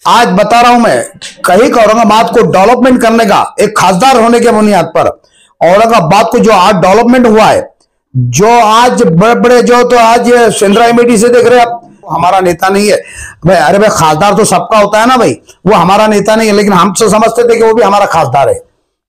आज बता रहा हूं मैं, कहीं औरंगाबाद को डेवलपमेंट करने का एक खासदार होने के बुनियाद पर औरंगाबाद को जो आज डेवलपमेंट हुआ है, जो आज बड़े बड़े जो तो आज सेंद्रा एमआईटी से देख रहे हैं आप, हमारा नेता नहीं है भाई। अरे भाई खासदार तो सबका होता है ना भाई, वो हमारा नेता नहीं है, लेकिन हम तो समझते थे कि वो भी हमारा खासदार है।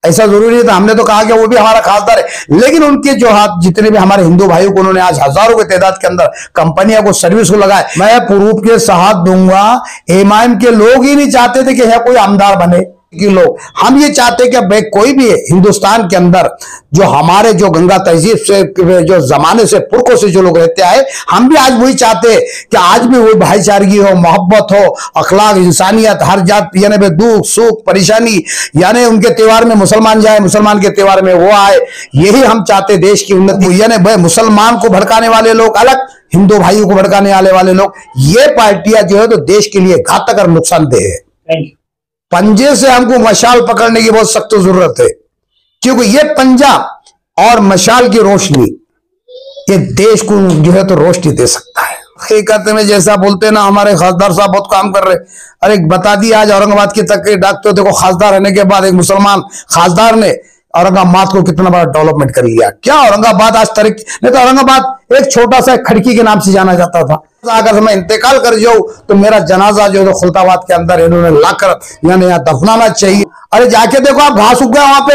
ऐसा जरूरी नहीं था, हमने तो कहा कि वो भी हमारा खासदार है, लेकिन उनके जो हाथ जितने भी हमारे हिंदू भाइयों को उन्होंने आज हजारों की तादाद के अंदर कंपनियों को सर्विस को लगाए। मैं प्रूफ के साथ दूंगा, एमआईएम के लोग ही नहीं चाहते थे कि यह कोई आमदार बने कि लोग, हम ये चाहते कि भाई कोई भी हिंदुस्तान के अंदर जो हमारे जो गंगा तहजीब से जो जमाने से पुरखों से जो लोग रहते आए, हम भी आज वही चाहते कि आज भी वही भाईचारगी हो, मोहब्बत हो, अखलाक, इंसानियत, हर जात यानी दुख सुख परेशानी, यानी उनके त्योहार में मुसलमान जाए, मुसलमान के त्योहार में वो आए, यही हम चाहते देश की उन्नति। यानी भाई मुसलमान को भड़काने वाले लोग अलग, हिंदू भाइयों को भड़काने वाले वाले लोग, ये पार्टियां जो है तो देश के लिए घातक और नुकसानदेह है। पंजे से हमको मशाल पकड़ने की बहुत सख्त जरूरत है, क्योंकि ये पंजा और मशाल की रोशनी ये देश को जो है तो रोशनी दे सकता है। हकीकत में जैसा बोलते ना हमारे खासदार साहब बहुत काम कर रहे, अरे बता दिया आज औरंगाबाद की तक डॉक्टर देखो, खासदार रहने के बाद एक मुसलमान खासदार ने औरंगाबाद को कितना बड़ा डेवलपमेंट कर लिया। क्या औरंगाबाद आज तरक्की नहीं, तो औरंगाबाद एक छोटा सा खड़की के नाम से जाना जाता था। अगर मैं इंतकाल कर जाऊं तो मेरा जनाजा जो है खुलताबाद के अंदर इन्होंने लाकर यानी यहाँ दफनाना चाहिए। अरे जाके देखो आप, घास उग गया वहां पे।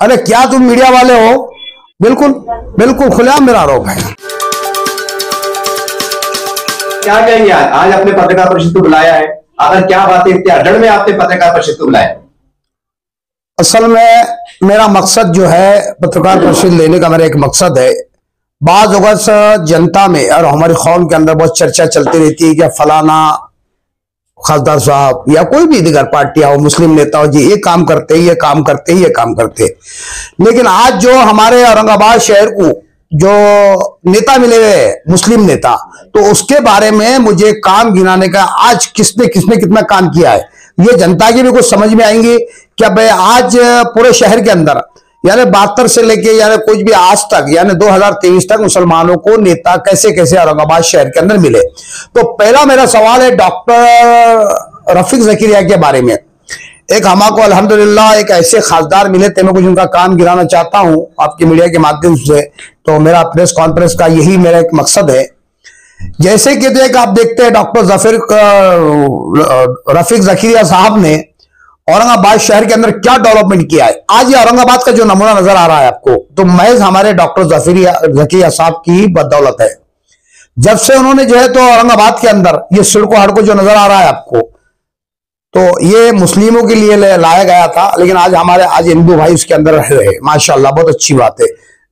अरे क्या तुम मीडिया वाले हो? बिल्कुल बिल्कुल खुलेआम मेरा आरोप है। क्या कहेंगे आज आपने पत्रकार परिषद को बुलाया है, अगर क्या बात है इतने अड़ड़ में आपने पत्रकार परिषद को बुलाया? असल में मेरा मकसद जो है पत्रकार परिषद लेने का, मेरा एक मकसद है, बाज अगस्त जनता में और हमारी कौम के अंदर बहुत चर्चा चलती रहती है कि फलाना खासदार साहब या कोई भी दीगर पार्टियां हो, मुस्लिम नेता हो जी, ये काम करते हैं, ये काम करते हैं, ये काम करते हैं। लेकिन आज जो हमारे औरंगाबाद शहर को जो नेता मिले हुए मुस्लिम नेता, तो उसके बारे में मुझे काम गिनाने का, आज किसने किसने कितना काम किया है ये जनता की भी कुछ समझ में आएंगी। क्या भाई आज पूरे शहर के अंदर यानी 72 से लेके यानी कुछ भी आज तक यानी 2023 तक मुसलमानों को नेता कैसे कैसे औरंगाबाद शहर के अंदर मिले। तो पहला मेरा सवाल है डॉक्टर रफीक ज़कीरिया के बारे में। एक हमको अल्हम्दुलिल्लाह एक ऐसे खासदार मिले थे, मैं कुछ उनका काम गिराना चाहता हूं आपकी मीडिया के माध्यम से, तो मेरा प्रेस कॉन्फ्रेंस का यही मेरा एक मकसद है। जैसे कि आप देखते हैं डॉक्टर रफीक ज़कीरिया साहब ने औरंगाबाद शहर के अंदर क्या डेवलपमेंट किया है। आज ये औरंगाबाद का जो नमूना नजर आ रहा है आपको, तो महज हमारे डॉक्टर ज़कीरिया साहब की बदौलत है। जब से उन्होंने जो है तो औरंगाबाद के अंदर ये सड़कों हड़कों जो नजर आ रहा है आपको, तो ये मुस्लिमों के लिए लाया गया था, लेकिन आज हमारे आज हिंदू भाई उसके अंदर रह रहे, माशाल्लाह बहुत अच्छी बात है।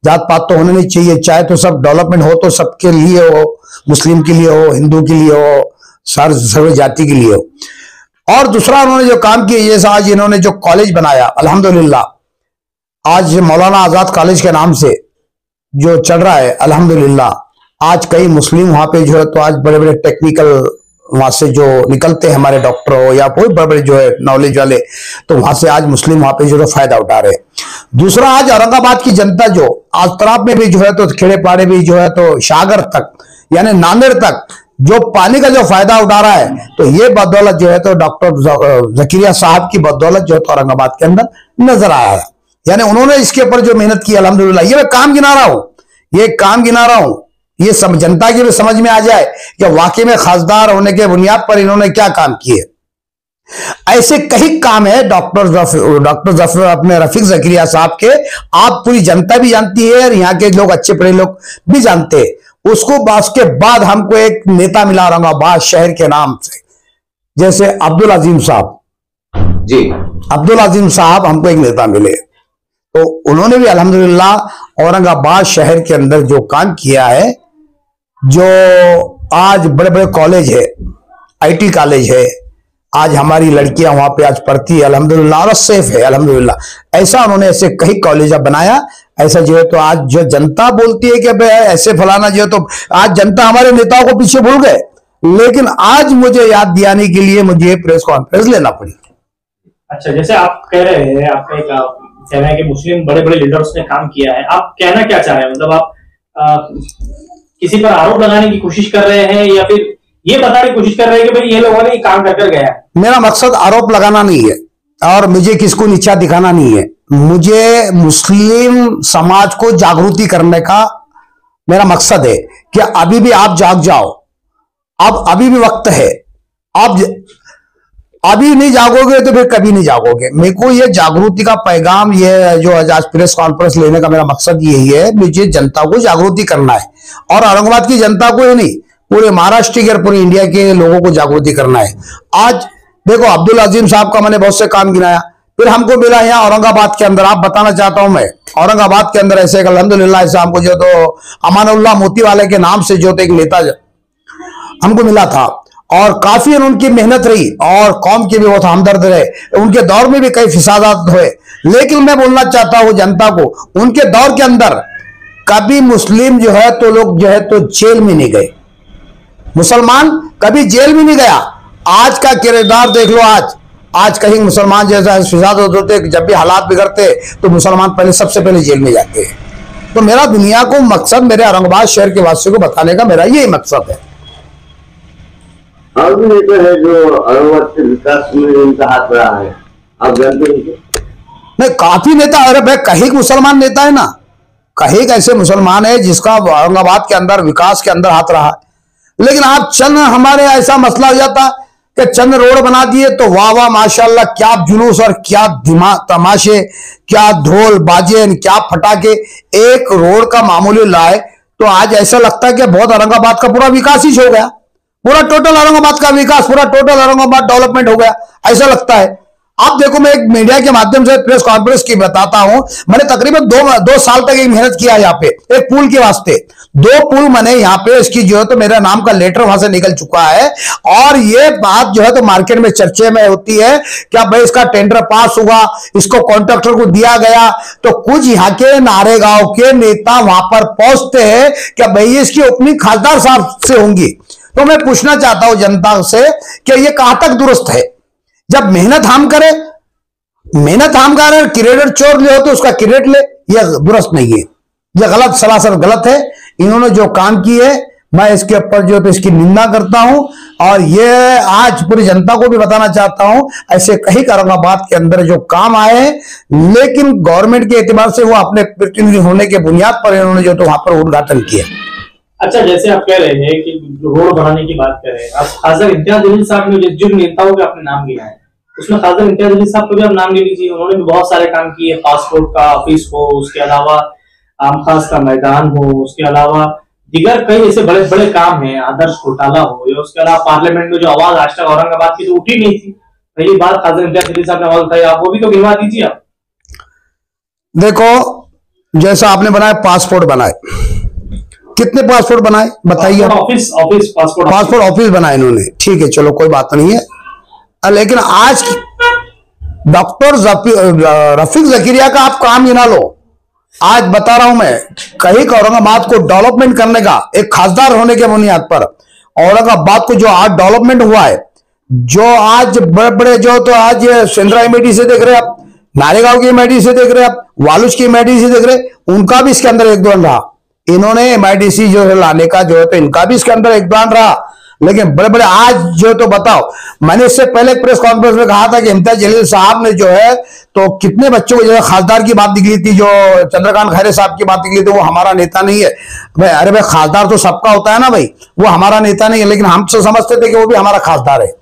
जात पात तो होने नहीं चाहिए, चाहे तो सब डेवलपमेंट हो तो सबके लिए हो, मुस्लिम के लिए हो, हिंदू के लिए हो, सर्व जाति के लिए हो। और दूसरा उन्होंने जो काम किया, जैसा आज इन्होंने जो कॉलेज बनाया अल्हम्दुलिल्लाह, आज मौलाना आजाद कॉलेज के नाम से जो चल रहा है अल्हम्दुलिल्लाह, आज कई मुस्लिम वहां पे जो है तो आज बड़े बड़े टेक्निकल वहां से जो निकलते हैं हमारे डॉक्टर हो या कोई बड़े बड़े जो है नॉलेज वाले, तो वहां से आज मुस्लिम वहां पे जो है फायदा उठा रहे। दूसरा आज औरंगाबाद की जनता जो आज तराब में भी जो है तो खेड़े पाड़े भी जो है तो शागर तक यानी नांदेड़ तक जो पानी का जो फायदा उठा रहा है, तो ये बदौलत जो है तो डॉक्टर ज़कीरिया साहब की बदौलत जो है तो औरंगाबाद के अंदर नजर आया है। यानी उन्होंने इसके ऊपर जो मेहनत की अल्हम्दुलिल्लाह, ये मैं काम गिना रहा हूं, ये काम गिना रहा हूं, ये सब जनता की भी समझ में आ जाए कि वाकई में खासदार होने के बुनियाद पर इन्होंने क्या काम किए। ऐसे कई काम है डॉक्टर अपने रफीक ज़कीरिया साहब के, आप पूरी जनता भी जानती है और यहाँ के लोग अच्छे पढ़े लोग भी जानते हैं। उसके बाद हमको एक नेता मिला औरंगाबाद शहर के नाम से, जैसे अब्दुल अजीम साहब जी, अब्दुल अजीम साहब हमको एक नेता मिले, तो उन्होंने भी अल्हम्दुलिल्लाह औरंगाबाद शहर के अंदर जो काम किया है, जो आज बड़े बड़े कॉलेज है, आईटी कॉलेज है, आज हमारी लड़कियां वहां पे आज पढ़ती है अल्हम्दुलिल्लाह और सेफ है अल्हम्दुलिल्लाह। ऐसा उन्होंने ऐसे कई कॉलेज बनाया, ऐसा जो है तो आज जो जनता बोलती है कि भाई ऐसे फलाना जो है, तो आज जनता हमारे नेताओं को पीछे भूल गए, लेकिन आज मुझे याद दिलाने के लिए मुझे प्रेस कॉन्फ्रेंस लेना पड़ी। अच्छा, जैसे आप कह रहे हैं, आपका एक कहना है कि मुस्लिम बड़े बड़े लीडर्स ने काम किया है, आप कहना क्या चाह रहे हैं? मतलब आप किसी पर आरोप लगाने की कोशिश कर रहे हैं या फिर ये बताने की कोशिश कर रहे हैं कि भाई ये लोगों ने ये काम कर गया है। मेरा मकसद आरोप लगाना नहीं है और मुझे किसको नीचा दिखाना नहीं है। मुझे मुस्लिम समाज को जागृति करने का मेरा मकसद है कि अभी भी आप जाग जाओ, अब अभी भी वक्त है। आप अभी नहीं जागोगे तो फिर कभी नहीं जागोगे। मेरे को ये जागृति का पैगाम, ये जो आज प्रेस कॉन्फ्रेंस लेने का मेरा मकसद यही है, मुझे जनता को जागृति करना है और औरंगाबाद की जनता को ही नहीं, पूरे महाराष्ट्र के और पूरे इंडिया के लोगों को जागृति करना है। आज देखो अब्दुल अजीम साहब का मैंने बहुत से काम गिनाया, फिर हमको मिला यहाँ औरंगाबाद के अंदर। आप बताना चाहता हूं मैं, औरंगाबाद के अंदर ऐसे अल्हम्दुलिल्लाह ऐसा हमको जो तो अमानुल्लाह मोती वाले के नाम से जो तो एक नेता हमको मिला था और काफी उनकी मेहनत रही और कौम के भी बहुत हमदर्द रहे। उनके दौर में भी कई फिसादात हुए, लेकिन मैं बोलना चाहता हूं जनता को, उनके दौर के अंदर कभी मुस्लिम जो है तो लोग जो है तो जेल में नहीं गए, मुसलमान कभी जेल में नहीं गया। आज का किरदार देख लो, आज कहीं मुसलमान जैसा फिसाद होते, जब भी हालात बिगड़ते तो मुसलमान पहले सबसे पहले जेल में जाते हैं। तो मेरा दुनिया को मकसद, मेरे औरंगाबाद शहर के वासियों को बताने का मेरा यही मकसद है। और भी नेता है जो औरंगाबाद के विकास में उनका हाथ रहा है, आप जानते हैं? नहीं, काफी नेता, अरे भाई कहीं मुसलमान नेता है ना, कहीं ऐसे मुसलमान है जिसका औरंगाबाद के अंदर विकास के अंदर हाथ रहा है। लेकिन आप चंद हमारे ऐसा मसला हो जाता कि चंद रोड बना दिए तो वाह वाह माशाल्लाह, क्या जुलूस और क्या तमाशे, क्या ढोल बाजे, क्या फटाके, एक रोड का मामूली लाए तो आज ऐसा लगता है कि बहुत औरंगाबाद का पूरा विकास ही हो गया, पूरा टोटल औरंगाबाद का विकास, पूरा टोटल औरंगाबाद डेवलपमेंट हो गया, ऐसा लगता है। आप देखो, मैं एक मीडिया के माध्यम से प्रेस कॉन्फ्रेंस की बताता हूं, मैंने तकरीबन दो साल तक एक मेहनत किया यहाँ पे एक पुल के वास्ते। 2 पुल मैंने यहाँ पे, इसकी जो है तो मेरा नाम का लेटर वहां से निकल चुका है और ये बात जो है तो मार्केट में चर्चे में होती है क्या भाई इसका टेंडर पास हुआ, इसको कॉन्ट्रैक्टर को दिया गया, तो कुछ यहाँ के नारेगांव के नेता वहां पर पहुंचते हैं क्या भाई इसकी ओपनिंग खासदार साहब से होंगी। तो मैं पूछना चाहता हूं जनता से कि ये कहां तक दुरुस्त है? जब मेहनत हम करें, क्रेडिट चोर ले हो तो उसका क्रेडिट ले, यह दुरुस्त नहीं है, यह गलत, सरासर गलत है। इन्होंने जो काम की है मैं इसके ऊपर जो तो इसकी निंदा करता हूं और ये आज पूरी जनता को भी बताना चाहता हूं, ऐसे कहीं औरंगाबाद के अंदर जो काम आए हैं, लेकिन गवर्नमेंट के एतबार से वो अपने प्रतिनिधि होने के बुनियाद पर इन्होंने जो तो वहां पर उद्घाटन किया। अच्छा, जैसे आप कह रहे हैं कि रोड बनाने की बात कर रहे हैं, आप खासदार इम्तियाज जलील साहब ने जिन नेताओं के अपने नाम गिनाए उसमें खासदार इम्तियाज जलील साहब को भी आप नाम ले लीजिए। उन्होंने भी बहुत सारे काम किए, पासपोर्ट का ऑफिस हो, उसके अलावा आम खास का मैदान हो, उसके अलावा दिगर कई ऐसे बड़े बड़े काम हैं, आदर्श घोटाला हो, या उसके अलावा पार्लियामेंट में जो आवाज आज तक औरंगाबाद की तो उठी नहीं थी, पहली बात खासदार इम्तियाज जलील साहब ने आवाज उठाई, आप वो भी तो गिनवा दीजिए। आप देखो, जैसा आपने बनाया पासपोर्ट बनाए, कितने पासपोर्ट बनाए बताइए? पासपोर्ट ऑफिस बनाए इन्होंने, ठीक है, चलो कोई बात नहीं है। लेकिन आज डॉक्टर रफीक जकीरिया का आप काम गिना लो। आज बता रहा हूं मैं, कहीं औरंगाबाद को डेवलपमेंट करने का एक खासदार होने के बुनियाद पर औरंगाबाद को जो आज डेवलपमेंट हुआ है, जो आज बड़े बड़े जो तो आज सेंद्रा एमआईडी से देख रहे हैं आप, नारेगांव की एमआईडी से देख रहे हैं आप, वालुज की एमआईडी से देख रहे हैं, उनका भी इसके अंदर योगदान रहा। इन्होंने एमआईडीसी जो है लाने का जो है तो इनका भी इसके अंदर योगदान रहा। लेकिन बड़े बड़े आज जो तो बताओ, मैंने इससे पहले प्रेस कॉन्फ्रेंस में कहा था कि इम्तियाज जलील साहब ने जो है तो कितने बच्चों को जो है खासदार की बात निकली थी, जो चंद्रकांत खैरे साहब की बात निकली थी, वो हमारा नेता नहीं है भाई। अरे भाई, खासदार तो सबका होता है ना भाई, वो हमारा नेता नहीं है, लेकिन हम तो समझते थे कि वो भी हमारा खासदार है,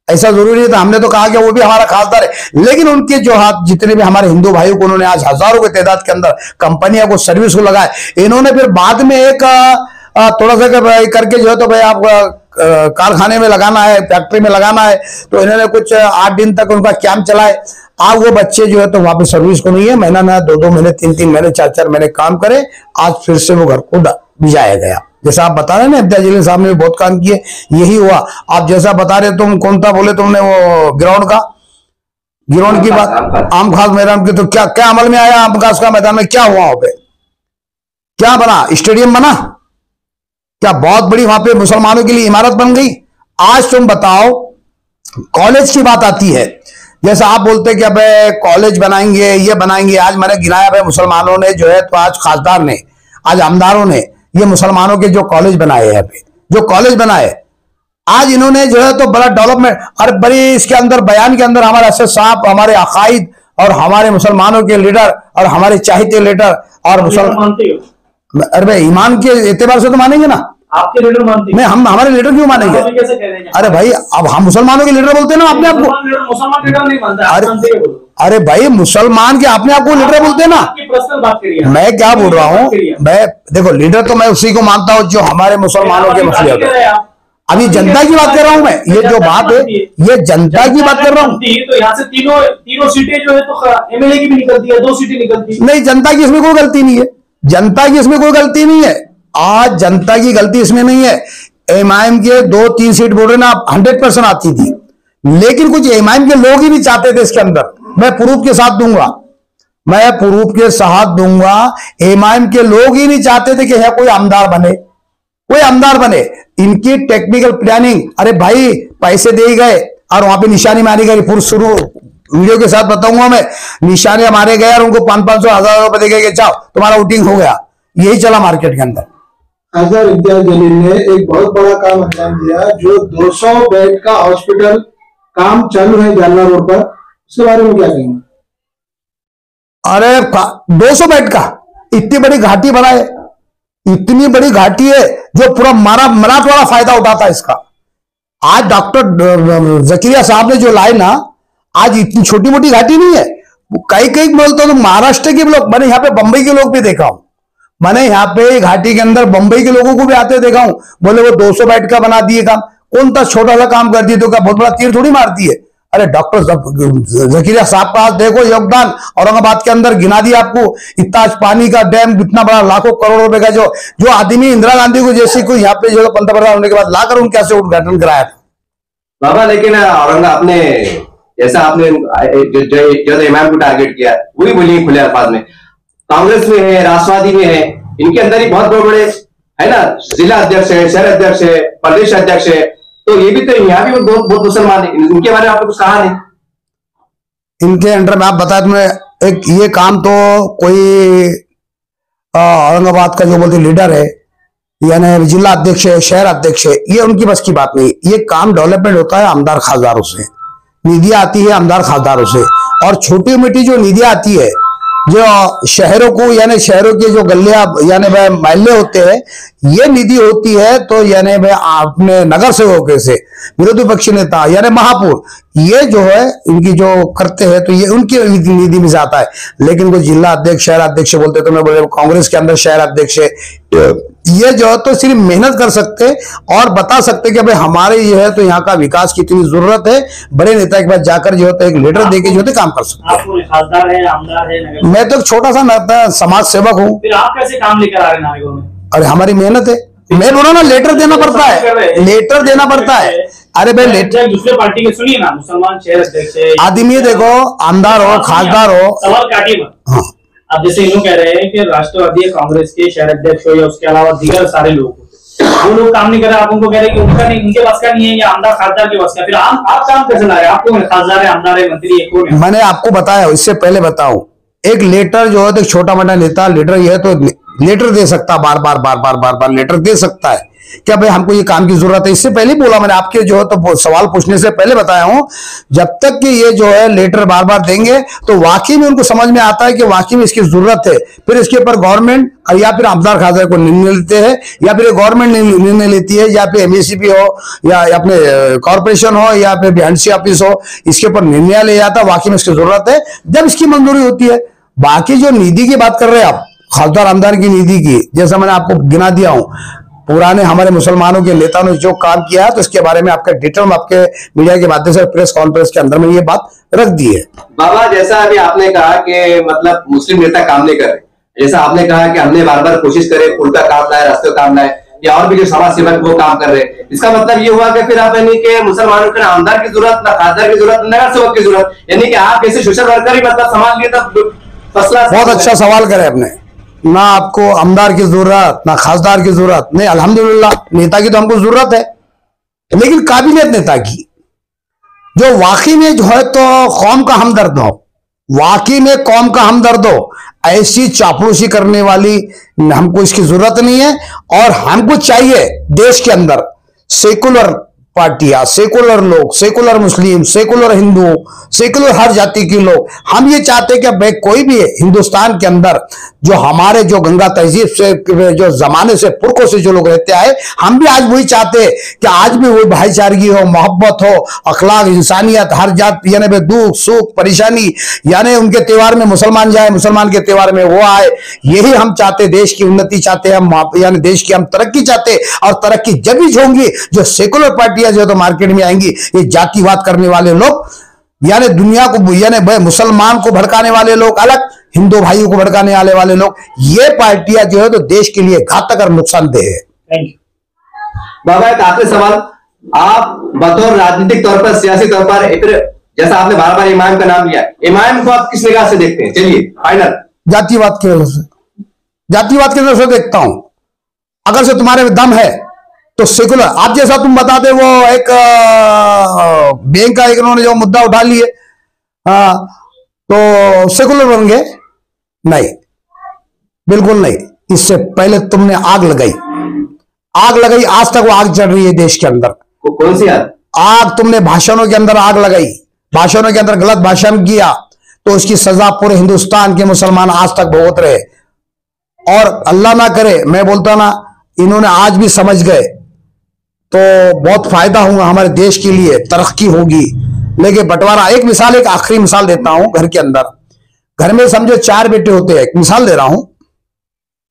ऐसा जरूरी नहीं था। हमने तो कहा कि वो भी हमारा खासदार है, लेकिन उनके जो हाथ जितने भी हमारे हिंदू भाइयों को उन्होंने आज हजारों की तादाद के अंदर कंपनियों को सर्विस को लगाए। इन्होंने फिर बाद में एक थोड़ा सा करके जो है तो भाई आप कारखाने में लगाना है, फैक्ट्री में लगाना है, तो इन्होंने कुछ 8 दिन तक उनका कैंप चलाए। आज वो बच्चे जो है तो वहां पे सर्विस को नहीं है, महीना ना 2-2 महीने, 3-3 महीने, 4-4 महीने काम करे, आज फिर से वो घर को भिजाया गया। जैसा आप बता रहे हैं ना, इम्तियाज जलील साहब ने भी बहुत काम किए, यही हुआ। आप जैसा बता रहे, तुम कौन था बोले तुमने, वो ग्राउंड की बात, आम खास मैदान की, तो क्या क्या अमल में आया? आम खास का मैदान में क्या हुआ? वहां पे क्या बना? स्टेडियम बना क्या? बहुत बड़ी वहां पे मुसलमानों के लिए इमारत बन गई। आज तुम बताओ, कॉलेज की बात आती है, जैसा आप बोलते कि अब कॉलेज बनाएंगे, ये बनाएंगे, आज मैंने गिनाया भाई मुसलमानों ने जो है तो आज खासदार ने, आज आमदारों ने ये मुसलमानों के जो कॉलेज बनाए हैं, जो कॉलेज बनाए, आज इन्होंने जो है तो बड़ा डेवलपमेंट और बड़ी इसके अंदर बयान के अंदर हमारे असद साहब, हमारे अकायद और हमारे मुसलमानों के लीडर और हमारे चाहते लीडर और मानते हो? अरे भाई ईमान के एतबार से तो मानेंगे ना। आपके लीडर मानते नहीं, हम हमारे लीडर क्यों मानेंगे? आप कैसे कह रहे हैं? अरे भाई अब हम मुसलमानों के लीडर बोलते हैं ना अपने आप को। मुसलमान लीडर नहीं मानता, आप मानते हो? अरे भाई मुसलमान के अपने आप को लीडर बोलते हैं ना। आपकी पर्सनल बात करिए। मैं क्या बोल रहा हूँ, मैं देखो लीडर तो मैं उसी को मानता हूँ जो हमारे मुसलमानों के मसले होते हैं। अभी जनता की बात कर रहा हूँ मैं, ये जो बात है ये जनता की बात कर रहा हूँ। तो यहाँ से तीनों सीटें जो है तो एमएलए की भी निकलती है, 2 सीटें निकलती है। नहीं, जनता की इसमें कोई गलती नहीं है, जनता की इसमें कोई गलती नहीं है। आज जनता की गलती इसमें नहीं है। एमआईएम के 2-3 सीट बोल रहे ना 100% आती थी, लेकिन कुछ एमआईएम के लोग ही नहीं चाहते थे इसके अंदर। मैं प्रूफ के साथ दूंगा, मैं प्रूफ के साथ दूंगा। एमआईएम के लोग ही नहीं चाहते थे कि यह कोई आमदार बने, कोई आमदार बने। इनकी टेक्निकल प्लानिंग, अरे भाई पैसे दे गए और वहां पे निशानी मारी गई। पूर्व शुरू वीडियो के साथ बताऊंगा मैं, निशाने मारे गए और उनको 500-500 1000 रुपए दे गए, जाओ तुम्हारा वोटिंग हो गया। यही चला मार्केट के अंदर। खासदार इम्तियाज जलील ने एक बहुत बड़ा काम अंजाम दिया, जो 200 बेड का हॉस्पिटल काम चालू है जालना रोड पर, उसके बारे में क्या कहेंगे? अरे 200 बेड का इतनी बड़ी घाटी बनाए, इतनी बड़ी घाटी है जो पूरा मराठवाड़ा फायदा उठाता है इसका। आज डॉक्टर जकीरिया साहब ने जो लाए ना, आज इतनी छोटी मोटी घाटी नहीं है। कई कई बोलते तो महाराष्ट्र के लोग, मैंने यहाँ पे बंबई के लोग भी देखा हूं, मैंने यहाँ पे घाटी के अंदर बंबई के लोगों को भी आते देखा हूं। बोले वो 200 बेड का बना दिए काम, कौन सा छोटा सा काम कर दिए तो क्या बहुत बड़ा तीर थोड़ी मारती है। अरे डॉक्टर जकीरिया साहब का आज देखो योगदान, औरंगाबाद के अंदर गिना दिया आपको। इतना पानी का डैम, इतना बड़ा लाखों करोड़ रुपए का जो आदमी इंदिरा गांधी को जैसे कोई यहाँ पे जो पंतप्रधान होने के बाद लाकर उनके कैसे उद्घाटन कराया था बाबा। लेकिन औरंगाबाद आपने जैसा आपने जो इमाम को टारगेट किया वही बोलिए खुले अल्फाज में, कांग्रेस में है, राष्ट्रवादी में है, इनके अंदर ही बहुत बड़े बड़े है ना, जिला अध्यक्ष है, शहर अध्यक्ष है, प्रदेश अध्यक्ष है, तो ये भी तो यहाँ भी बहुत मुसलमान है। इनके बारे में आपने कुछ कहा नहीं? इनके अंडर में आप बताया तुम्हें एक ये काम तो कोई औरंगाबाद का जो बोलते लीडर है, यानी जिला अध्यक्ष है, शहर अध्यक्ष है, ये उनकी बस की बात नहीं। ये काम डेवलपमेंट होता है आमदार खासदारों से, निधियां आती है आमदार खासदारों से, और छोटी मोटी जो निधियां आती है जो शहरों को, यानी शहरों के जो गलियां यानी वह महल्ले होते हैं, ये निधि होती है तो यानी वह अपने नगर सेवकों से, विरोधी पक्षी नेता यानी महापौर, ये जो है इनकी जो करते हैं तो ये उनकी निधि में जाता है। लेकिन कोई जिला अध्यक्ष, शहर अध्यक्ष बोलते तो मैं बोले कांग्रेस के अंदर शहर अध्यक्ष है, ये जो है तो सिर्फ मेहनत कर सकते और बता सकते कि भाई हमारे ये है तो यहाँ का विकास की इतनी जरूरत है, बड़े नेता के पास जाकर जो है एक लीडर देके जो है काम कर सकते हैं। खासदार है, आमदार है, मैं तो एक छोटा सा समाज सेवक हूँ। फिर आप कैसे काम लेकर आ रहे हैं नागरिकों में? अरे हमारी मेहनत है, मैं बोला ना लेटर देना पड़ता है, लेटर देना पड़ता है। अरे भाई लेटर दूसरे पार्टी के सुनिए ना, मुसलमान शहर अध्यक्ष आदमी देखो, आमदार हो, खासदार हो, सवाल काटिए मत। हाँ। अब जैसे इन्हों कह रहे हैं कि राष्ट्रवादी कांग्रेस के शहर अध्यक्ष हो या उसके अलावा दीगर सारे लोग, वो लोग काम नहीं कर रहे, आप उनको कह रहे हैं कि उनका नहीं, उनके बस का नहीं है, या आमदार खासदार के बस का, फिर आप काम कैसे ला रहे हैं? आपको खासदार है, आमदार है, मंत्री है, कौन है? मैंने आपको बताया, इससे पहले बताऊं, एक लेटर जो है तो छोटा मोटा नेता लीडर ये है तो लेटर दे सकता, बार बार लेटर दे सकता है क्या भाई हमको ये काम की जरूरत है। इससे पहले बोला मैंने, आपके जो है तो सवाल पूछने से पहले बताया हूं, जब तक कि ये जो है लेटर बार बार देंगे तो वाकई में उनको समझ में आता है कि वाकई में इसकी जरूरत है, फिर इसके ऊपर गवर्नमेंट या फिर आमदार खासदार को निर्णय लेते हैं, या फिर गवर्नमेंट निर्णय लेती है, या फिर एमएससीपी हो या अपने कॉर्पोरेशन हो या फिर बीएनसी ऑफिस हो, इसके ऊपर निर्णय ले जाता है। वाकई में इसकी जरूरत है जब इसकी मंजूरी होती है। बाकी जो निधि की बात कर रहे हैं आप, खासदार आमदार की निधि की, जैसा मैंने आपको गिना दिया हूं, पुराने हमारे मुसलमानों के नेताओं ने जो काम किया है तो इसके बारे में आपके डिटेल में आपके मीडिया के माध्यम से प्रेस कॉन्फ्रेंस के अंदर में ये बात रख दी है। बाबा जैसा अभी आपने कहा कि मतलब मुस्लिम नेता काम नहीं कर रहे, जैसा आपने कहा कि हमने बार बार कोशिश करे, पुल का काम लाए, रास्ते का काम लाए, या और भी जो समाज सेवक वो काम कर रहे हैं, इसका मतलब ये हुआ कि फिर आप यानी कि मुसलमानों के आमदार की जरूरत, ना खासदार की जरूरत, ना नगर सेवक की जरूरत, यानी कि आप ऐसे सोशल वर्कर ही मतलब समाज लिए तब फसला। बहुत अच्छा सवाल करे आपने, ना आपको आमदार की जरूरत ना खासदार की जरूरत, नहीं अल्हम्दुलिल्लाह नेता की तो हमको जरूरत है, लेकिन काबिलियत नेता की जो वाकई में जो है तो कौम का हमदर्द हो, वाकई में कौम का हमदर्द हो, ऐसी चापलूसी करने वाली हमको इसकी जरूरत नहीं है। और हमको चाहिए देश के अंदर सेकुलर पार्टियां, सेकुलर लोग, सेकुलर मुस्लिम, सेकुलर हिंदू, सेकुलर हर जाति के लोग, हम ये चाहते हैं कि भाई कोई भी हिंदुस्तान के अंदर जो हमारे जो गंगा तहजीब से जो जमाने से पुरखों से जो लोग रहते आए, हम भी आज वही चाहते हैं कि आज भी वही भाईचारगी हो, मोहब्बत हो, अखलाक, इंसानियत, हर जात यानी दुख सुख परेशानी, यानी उनके त्योहार में मुसलमान जाए, मुसलमान के त्योहार में वो आए। यही हम चाहते, देश की उन्नति चाहते हैं हम, यानी देश की हम तरक्की चाहते, और तरक्की जब भी होंगी जो सेकुलर पार्टियां जो तो मार्केट में आएंगी, ये जातिवाद करने वाले लोग, यानी दुनिया को, यानी मुसलमान को भड़काने वाले लोग अलग, हिंदू भाइयों को भड़काने वाले लोग, ये पार्टियां जो है तो देश के लिए घातक और नुकसानदेह है। Thank you. बाबा एक आखिरी सवाल, आप बतौर राजनीतिक तौर पर, सियासी तौर पर, फिर जैसा आपने बार बार इमाम का नाम लिया, इमाम को आप किस निगाह से देखते हैं? चलिए फाइनल। जातिवाद की वजह से, जातिवाद की वजह से देखता हूं। अगर से तुम्हारे में दम है तो सेकुलर, आप जैसा तुम बताते वो एक बैंक का एक इन्होंने जो मुद्दा उठा लिए, तो सेकुलर बन गए? नहीं, बिल्कुल नहीं। इससे पहले तुमने आग लगाई, आग लगाई, आज तक वो आग चल रही है देश के अंदर। कौन सी आग? आग तुमने भाषणों के अंदर आग लगाई, भाषणों के अंदर गलत भाषण किया, तो उसकी सजा पूरे हिंदुस्तान के मुसलमान आज तक भुगत रहे। और अल्लाह ना करे, मैं बोलता ना, इन्होंने आज भी समझ गए तो बहुत फायदा होगा हमारे देश के लिए, तरक्की होगी। लेकिन बंटवारा, एक मिसाल, एक आखिरी मिसाल देता हूं। घर के अंदर, घर में समझो 4 बेटे होते हैं, एक मिसाल दे रहा हूं,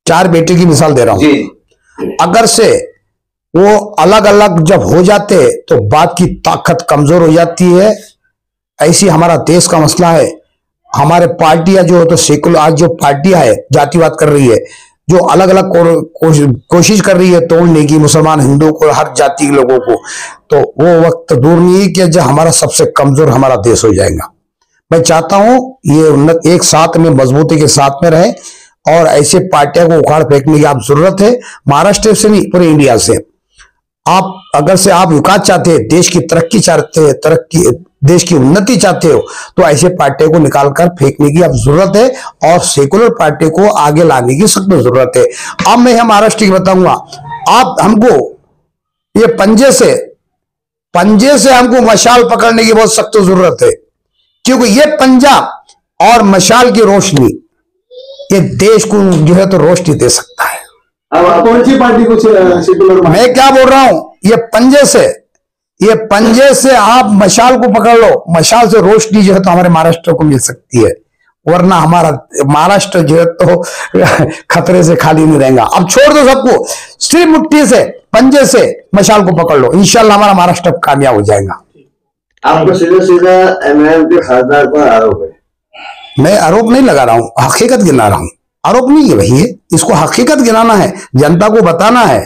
4 बेटे की मिसाल दे रहा हूं। अगर से वो अलग अलग जब हो जाते तो बात की ताकत कमजोर हो जाती है। ऐसी हमारा देश का मसला है। हमारे पार्टियां जो तो सेकुलर, आज जो पार्टियां है जातिवाद कर रही है, जो अलग अलग कोशिश कर रही है तोड़ने की, मुसलमान हिंदू को, हर जाति के लोगों को, तो वो वक्त दूर नहीं कि जब हमारा सबसे कमजोर हमारा देश हो जाएगा। मैं चाहता हूं ये उन्नत एक साथ में मजबूती के साथ में रहे, और ऐसे पार्टियों को उखाड़ फेंकने की आप जरूरत है। महाराष्ट्र से नहीं, पूरे इंडिया से। आप अगर से आप विकास चाहते हैं, देश की तरक्की चाहते हैं, तरक्की देश की उन्नति चाहते हो, तो ऐसे पार्टियों को निकालकर फेंकने की अब जरूरत है, और सेकुलर पार्टी को आगे लाने की सख्त जरूरत है। अब मैं यह महाराष्ट्र की बताऊंगा, आप हमको ये पंजे से हमको मशाल पकड़ने की बहुत सख्त जरूरत है, क्योंकि ये पंजा और मशाल की रोशनी ये देश को जो है तो रोशनी दे सकता है। अब आप कौन सी पार्टी को सेकुलर? मैं क्या बोल रहा हूं, ये पंजे से आप मशाल को पकड़ लो, मशाल से रोशनी जो है तो हमारे महाराष्ट्र को मिल सकती है, वरना हमारा महाराष्ट्र जो है तो खतरे से खाली नहीं रहेगा। अब छोड़ दो सबको, सिर्फ मुट्ठी से, पंजे से मशाल को पकड़ लो, इंशाल्लाह हमारा महाराष्ट्र कामयाब हो जाएगा। आपको सीधा सीधा एमआईएम के खासदार पर आरोप है? मैं आरोप नहीं लगा रहा हूं, हकीकत गिना रहा हूं। आरोप नहीं है भैया, इसको हकीकत गिनाना है, जनता को बताना है,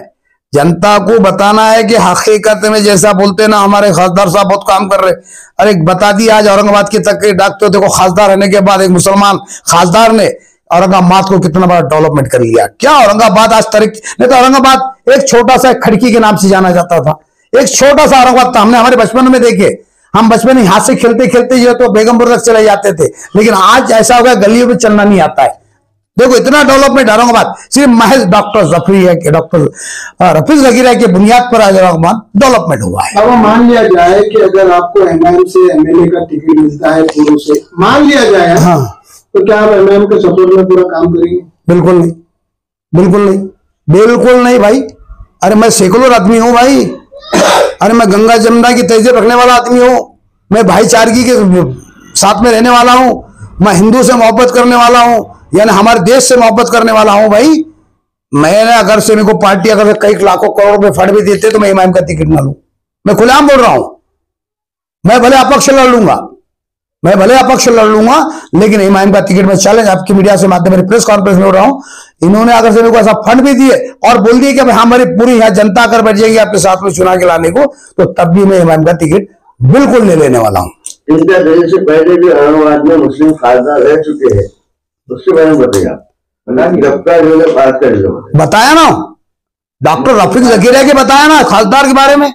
जनता को बताना है कि हकीकत में जैसा बोलते ना हमारे खासदार साहब बहुत काम कर रहे। अरे बता दिया आज औरंगाबाद की तक डॉक्टर देखो, खासदार रहने के बाद एक मुसलमान खासदार ने औरंगाबाद को कितना बड़ा डेवलपमेंट कर लिया। क्या औरंगाबाद आज तरक्की नहीं? तो औरंगाबाद एक छोटा सा खड़की के नाम से जाना जाता था, एक छोटा सा औरंगाबाद था। हमने हमारे बचपन में देखे, हम बचपन में हाथ से खेलते खेलते जो तो बेगमपुर तक चले जाते थे, लेकिन आज ऐसा हो गया गलियों में चलना नहीं आता है। देखो इतना डेवलपमेंट औरंगाबाद सिर्फ महज डॉक्टर जफरी है कि डॉक्टर रफीक जकीर है की बुनियाद पर आज औरंगाबाद डेवलपमेंट हुआ है। अब मान लिया जाए कि अगर आपको एमआईएम से एमएलए का टिकट मिलता है पूर्व से, मान लिया जाए, हाँ, तो क्या आप एमआईएम के सपोर्ट में पूरा काम करेंगे? बिल्कुल नहीं, बिल्कुल नहीं, बिल्कुल नहीं भाई। अरे मैं सेकुलर आदमी हूं भाई, अरे मैं गंगा जमुना की तहजीब रखने वाला आदमी हूं, मैं भाईचारगी के साथ में रहने वाला हूं, मैं हिंदू से मोहब्बत करने वाला हूं, यानी हमारे देश से मोहब्बत करने वाला हूं भाई। मैंने अगर से मेरे को पार्टी अगर कई लाखों करोड़ में फंड भी देते तो मैं इमाम का टिकट ना लूं। मैं खुलेआम बोल रहा हूं, मैं भले अपक्ष लड़ लूंगा, मैं भले अपक्ष लड़ लूंगा, लेकिन इमाम का टिकट में चैलेंज आपकी मीडिया से माध्यम मेरी प्रेस कॉन्फ्रेंस में हो रहा हूं। इन्होंने अगर से मेरे को ऐसा फंड भी दिए और बोल दिए कि हमारी पूरी यहाँ जनता अगर बैठ जाएगी आपके साथ में चुनाव के लाने को, तो तब भी मैं इमाम का टिकट बिल्कुल ले लेने वाला हूं। इनका दिल्ली से पहले भी औरंगाबाद में मुस्लिम खासदार रह चुके हैं, उसके बारे में बताइए। बताया ना डॉक्टर रफीक जकीरिया के, बताया ना खासदार के बारे में।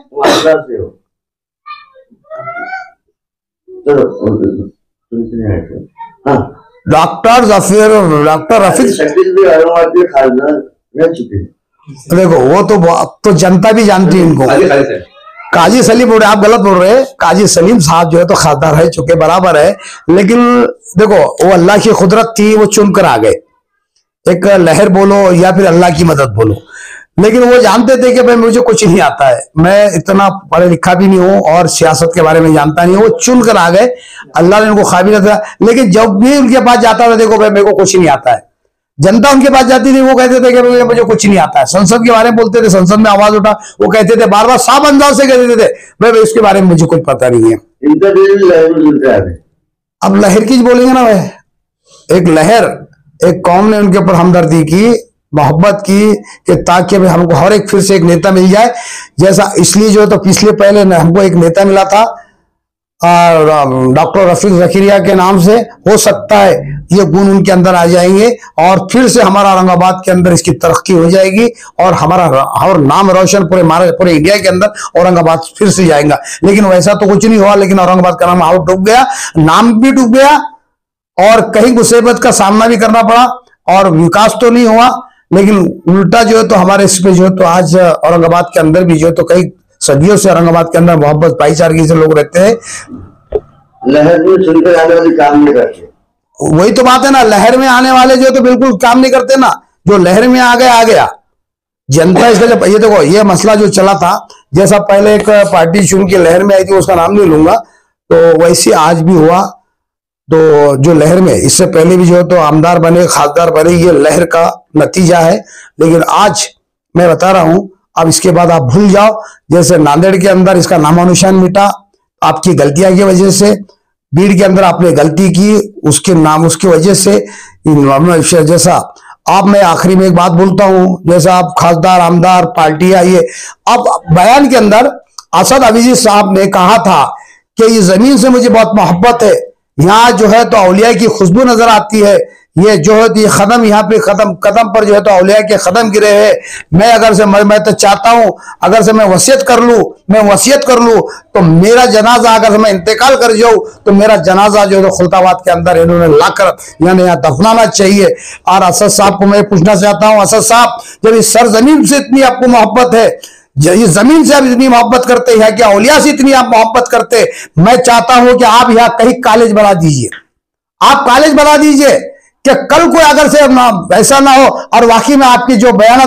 डॉक्टर रफीक औरंगाबाद के खासदार रह चुके हैं। देखो वो तो जनता भी जानती है इनको। काजी सलीम बोल रहे, आप गलत बोल रहे हैं। काजी सलीम साहब जो है तो खासदार रह चुके, बराबर है, लेकिन देखो वो अल्लाह की कुदरत थी, वो चुन कर आ गए। एक लहर बोलो या फिर अल्लाह की मदद बोलो, लेकिन वो जानते थे कि भाई मुझे कुछ नहीं आता है, मैं इतना पढ़ा लिखा भी नहीं हूं और सियासत के बारे में जानता नहीं हूं। वो चुन कर आ गए, अल्लाह ने उनको काबिलियत दिया। लेकिन जब भी उनके पास जाता था, देखो भाई मेरे को कुछ नहीं आता है, जनता उनके पास जाती थी, वो कहते थे कि भाई मुझे कुछ नहीं आता है। संसद के बारे में बोलते थे, संसद में आवाज उठा, वो कहते थे बार बार साफ अंदाज से कहते थे भाई इसके बारे में मुझे कुछ पता नहीं है। इनका दिल लहर है। अब लहर की बोलेंगे ना भाई, एक लहर, एक कौम ने उनके ऊपर हमदर्दी की, मोहब्बत की कि ताकि हमको हर एक फिर से एक नेता मिल जाए जैसा। इसलिए जो है तो पिछले पहले हमको एक नेता मिला था डॉक्टर रफीक जकीरिया के नाम से, हो सकता है ये गुण उनके अंदर आ जाएंगे और फिर से हमारा औरंगाबाद के अंदर इसकी तरक्की हो जाएगी और हमारा और नाम रोशन पूरे इंडिया के अंदर औरंगाबाद फिर से जाएगा। लेकिन वैसा तो कुछ नहीं हुआ, लेकिन औरंगाबाद का नाम आउट डूब गया, नाम भी डूब गया और कहीं मुसीबत का सामना भी करना पड़ा और विकास तो नहीं हुआ, लेकिन उल्टा जो है तो हमारे इस पे जो है तो आज औरंगाबाद के अंदर भी जो है तो कई सदियों से औरंगाबाद के अंदर मोहब्बत भाईचारगी से लोग रहते हैं। लहर में सुनकर आने वाले काम नहीं करते, वही तो बात है ना, लहर में आने वाले जो तो बिल्कुल काम नहीं करते ना, जो लहर में आ गया जनता। इसका जब ये देखो ये मसला जो चला था, जैसा पहले एक पार्टी चुन के लहर में आई थी, उसका नाम नहीं लूंगा, तो वैसे आज भी हुआ। तो जो लहर में इससे पहले भी जो है तो आमदार बने, खासदार बने, ये लहर का नतीजा है। लेकिन आज मैं बता रहा हूं, अब इसके बाद आप भूल जाओ। जैसे नांदेड़ के अंदर इसका नामोनिशान मिटा आपकी गलतियां की वजह से, बीड़ के अंदर आपने गलती की उसकी वजह से। जैसा अब मैं आखिरी में एक बात बोलता हूं, जैसा आप खासदार आमदार पार्टियां ये, अब बयान के अंदर असद अवीजी साहब ने कहा था कि ये जमीन से मुझे बहुत मोहब्बत है, यहाँ जो है तो औलिया की खुशबू नजर आती है, ये जो है तो ये कदम यहाँ पे कदम पर जो है तो औलिया के कदम गिरे हैं। मैं अगर से मैं तो चाहता हूं अगर से मैं वसीयत कर लूं तो मेरा जनाजा अगर मैं इंतकाल कर जाऊं तो मेरा जनाजा जो है तो खुलताबाद के अंदर इन्होंने लाकर यानी यहाँ दफनाना चाहिए। और असद साहब को मैं पूछना चाहता हूं, असद साहब जब इस सरजमीन से इतनी आपको मोहब्बत है, इस जमीन से आप इतनी मोहब्बत करते हैं कि औलिया से इतनी आप मोहब्बत करते, मैं चाहता हूं कि आप यहाँ कहीं कॉलेज बना दीजिए, आप कॉलेज बना दीजिए कि कल को अगर से ऐसा ना हो और वाकई में आपके जो बयान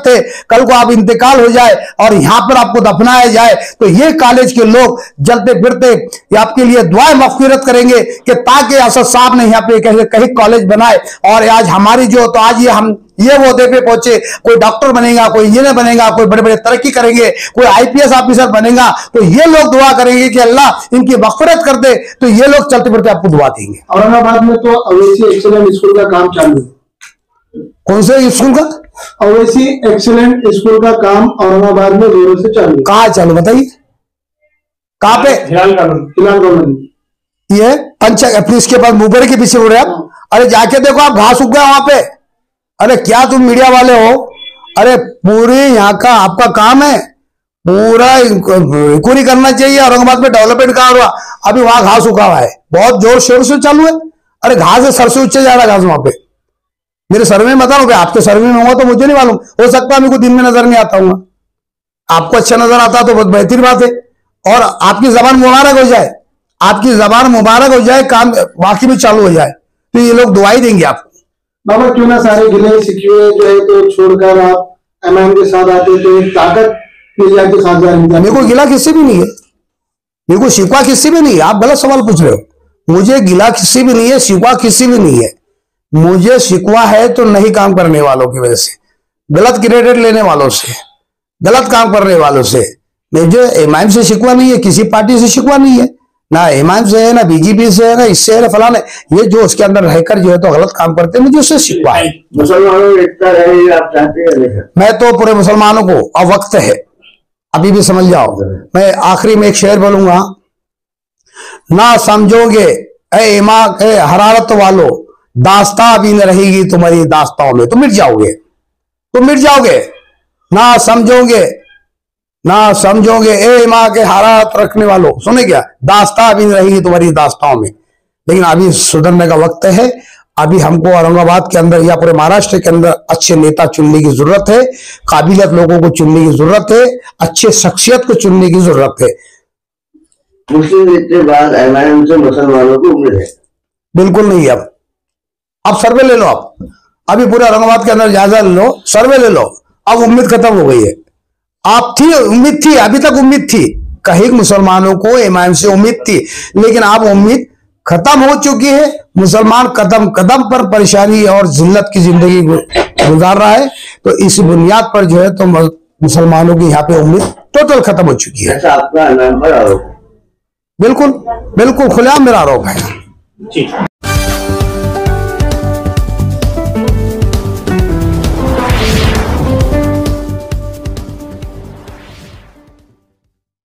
थे कल को आप इंतकाल हो जाए और यहां पर आपको दफनाया जाए तो ये कॉलेज के लोग जलते फिरते आपके लिए दुआएं मगफिरत करेंगे कि ताकि असद साहब ने यहाँ पे कहीं कॉलेज बनाए और आज हमारी जो तो आज हम ये ओहदे पे पहुंचे, कोई डॉक्टर बनेगा, कोई इंजीनियर बनेगा, कोई बड़े बड़े तरक्की करेंगे, कोई आईपीएस ऑफिसर बनेगा, तो ये लोग दुआ करेंगे कि अल्लाह इनकी मगफिरत कर दे, तो ये लोग चलते फिरते आपको दुआ देंगे। औरंगाबाद में तो अवैसी एक्सीलेंट स्कूल का काम चालू है। कौन से स्कूल का? अवैसी एक्सीलेंट स्कूल का काम औरंगाबाद में जोरों से चालू है। कहाँ चालू बताइए, कहाँ पे? फिलहाल कॉलोनी ये पंचायत इसके बाद मुबरे के पीछे बोल रहे आप? अरे जाके देखो, आप घास उग गया वहां पे। अरे क्या तुम मीडिया वाले हो? अरे पूरी यहाँ का आपका काम है, पूरा इंक्वायरी करना चाहिए औरंगाबाद में डेवलपमेंट कहाँ हुआ। अभी वहां घास उगा हुआ है, बहुत जोर शोर से चालू है। अरे घास सर से ऊंचे जा रहा है घास वहां पे। मेरे सर्वे में बताओ, आपके सर्वे में होगा तो मुझे नहीं मालूम, हो सकता है मेरे को दिन में नजर नहीं आता हूँ, आपको अच्छा नजर आता तो बहुत बेहतरीन बात है। और आपकी जबान मुबारक हो जाए, आपकी जबान मुबारक हो जाए, काम वाकई में चालू हो जाए, तो ये लोग दुआई देंगे आपको। बाबा क्यों ना सारे गिले शिकवे जो है तो छोड़कर आप एमआईएम के साथ आते तो एक ताकत मिल जाती खासदार। मेरे को गिला किससे भी नहीं है, मेरे को शिकवा किससे भी नहीं है। आप गलत सवाल पूछ रहे हो, मुझे गिला किससे भी नहीं है, शिकवा किससे भी नहीं है। मुझे शिकवा है तो नहीं काम करने वालों की वजह से, गलत क्रेडिट लेने वालों से, गलत काम करने वालों से। मुझे एमआईएम से शिकवा नहीं है, किसी पार्टी से शिकवा नहीं है, ना एमआईएम से है, ना बीजेपी से है, ना इससे है, ना फलाने। ये जो उसके अंदर रहकर जो है तो गलत काम करते हैं, मुझे उससे शिकवा है। मुसलमानों में एकता रहे आप चाहते हैं? मैं तो पूरे मुसलमानों को अब वक्त है, अभी भी समझ जाओ। मैं आखिरी में एक शेर बोलूंगा, ना समझोगे ए इमाम ए हरारत वालों, दास्तां भी न रहेगी तुम्हारी दास्ताओं में, तुम मिट जाओगे, तुम मिट जाओगे। ना समझोगे ए माँ के हरारत रखने वालों, सुने क्या, दास्तां भी नहीं रहेगी तुम्हारी दास्ताओं में। लेकिन अभी सुधरने का वक्त है, अभी हमको औरंगाबाद के अंदर या पूरे महाराष्ट्र के अंदर अच्छे नेता चुनने की जरूरत है, काबिलियत लोगों को चुनने की जरूरत है, अच्छे शख्सियत को चुनने की जरूरत है। मुस्लिम लीग के बाद एमआईएम से मुसलमानों को उम्मीद है? बिल्कुल नहीं। अब सर्वे ले लो, आप अभी पूरे औरंगाबाद के अंदर जायजा ले लो, सर्वे ले लो, अब उम्मीद खत्म हो गई है। आप थी उम्मीद थी, अभी तक उम्मीद थी, कहीं मुसलमानों को एमआईएम से उम्मीद थी, लेकिन अब उम्मीद खत्म हो चुकी है। मुसलमान कदम कदम पर परेशानी और जिल्लत की जिंदगी गुजार रहा है। तो इस बुनियाद पर जो है तो मुसलमानों की यहाँ पे उम्मीद टोटल खत्म हो चुकी है। ऐसा आपका नाम पर आरोप? बिल्कुल बिल्कुल खुलेआम मेरा आरोप है। जी।